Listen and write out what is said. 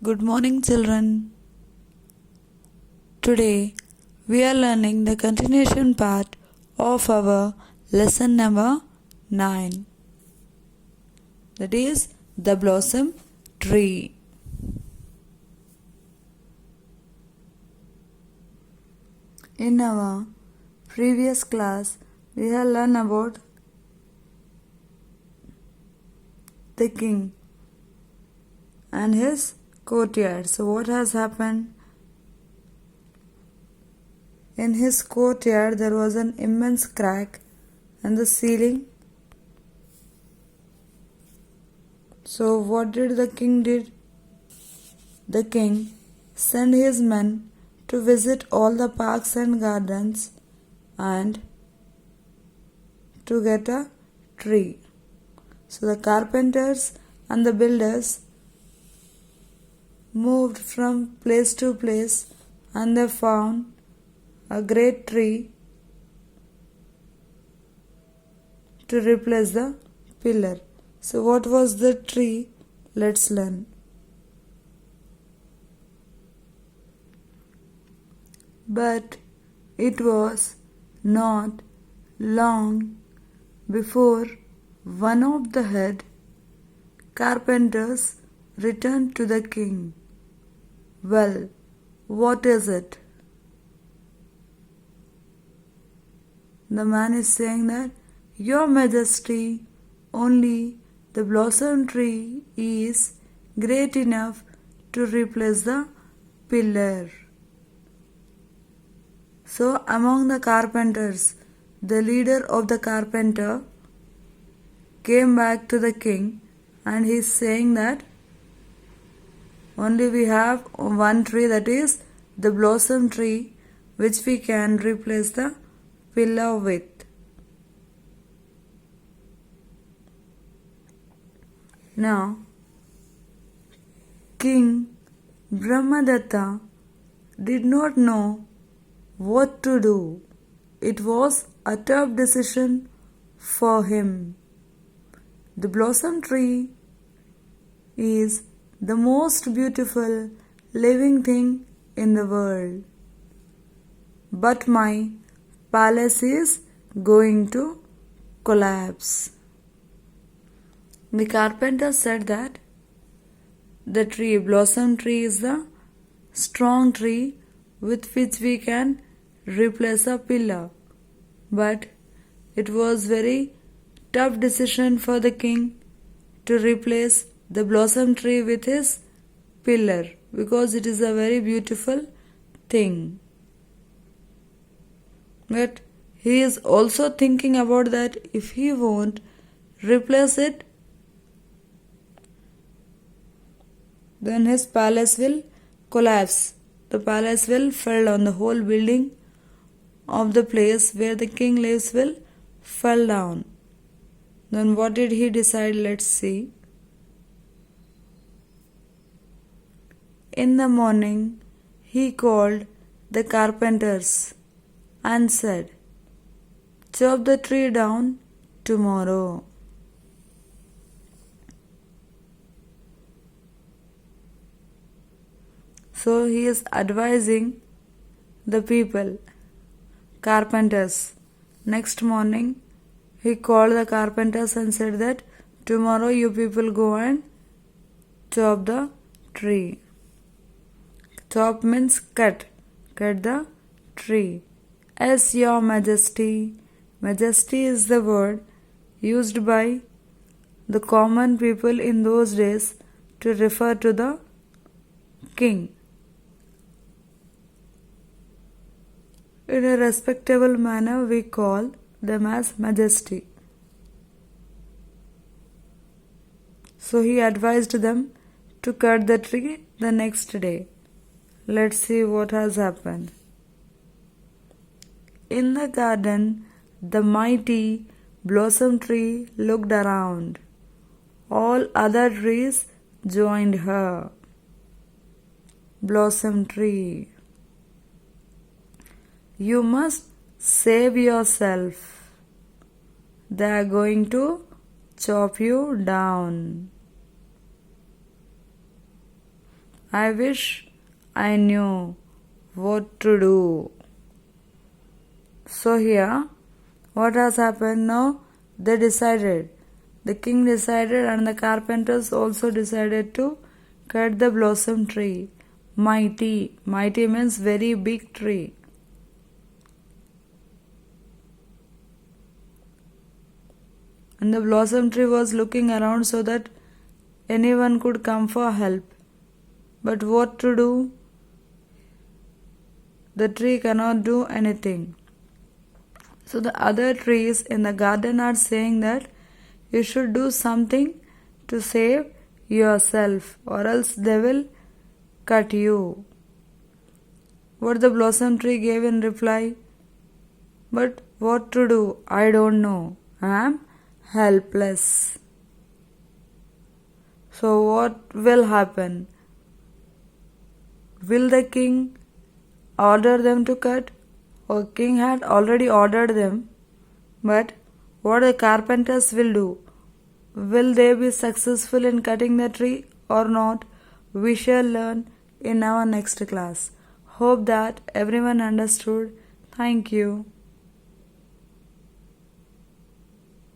Good morning, children. Today we are learning the continuation part of our lesson number 9, that is the blossom tree. In our previous class, we have learned about the king and his courtyard. So, what has happened? In his courtyard, there was an immense crack in the ceiling. So, what did the king did? The king sent his men to visit all the parks and gardens and to get a tree. So, the carpenters and the builders moved from place to place and they found a great tree to replace the pillar. So, what was the tree? Let's learn. But it was not long before one of the head carpenters returned to the king. Well, what is it? The man is saying that, Your Majesty, only the blossom tree is great enough to replace the pillar. So, among the carpenters, the leader of the carpenter came back to the king and he is saying that only we have one tree, that is the blossom tree, which we can replace the pillar with. Now, King Brahmadatta did not know what to do. It was a tough decision for him. The blossom tree is the most beautiful living thing in the world. But my palace is going to collapse. The carpenter said that the tree, blossom tree, is the strong tree with which we can replace a pillar. But it was very tough decision for the king to replace the blossom tree with his pillar, because it is a very beautiful thing. But he is also thinking about that if he won't replace it, then his palace will collapse. The palace will fall down. The whole building of the place where the king lives will fall down. Then what did he decide? Let's see. In the morning, he called the carpenters and said, Chop the tree down tomorrow. So he is advising the people, carpenters. Next morning, he called the carpenters and said that tomorrow you people go and chop the tree. Chop means cut. Cut the tree. As Your Majesty. Majesty is the word used by the common people in those days to refer to the king. In a respectable manner, we call them as Majesty. So he advised them to cut the tree the next day. Let's see what has happened. In the garden, the mighty blossom tree looked around. All other trees joined her. Blossom tree, you must save yourself. They are going to chop you down. I wish I knew what to do. So here, what has happened now? They decided. The king decided and the carpenters also decided to cut the blossom tree. Mighty. Mighty means very big tree. And the blossom tree was looking around so that anyone could come for help. But what to do? The tree cannot do anything. So the other trees in the garden are saying that you should do something to save yourself or else they will cut you. What the blossom tree gave in reply? But what to do? I don't know. I am helpless. So what will happen? Will the king order them to cut? Or king had already ordered them. But what the carpenters will do? Will they be successful in cutting the tree or not? We shall learn in our next class. Hope that everyone understood. Thank you.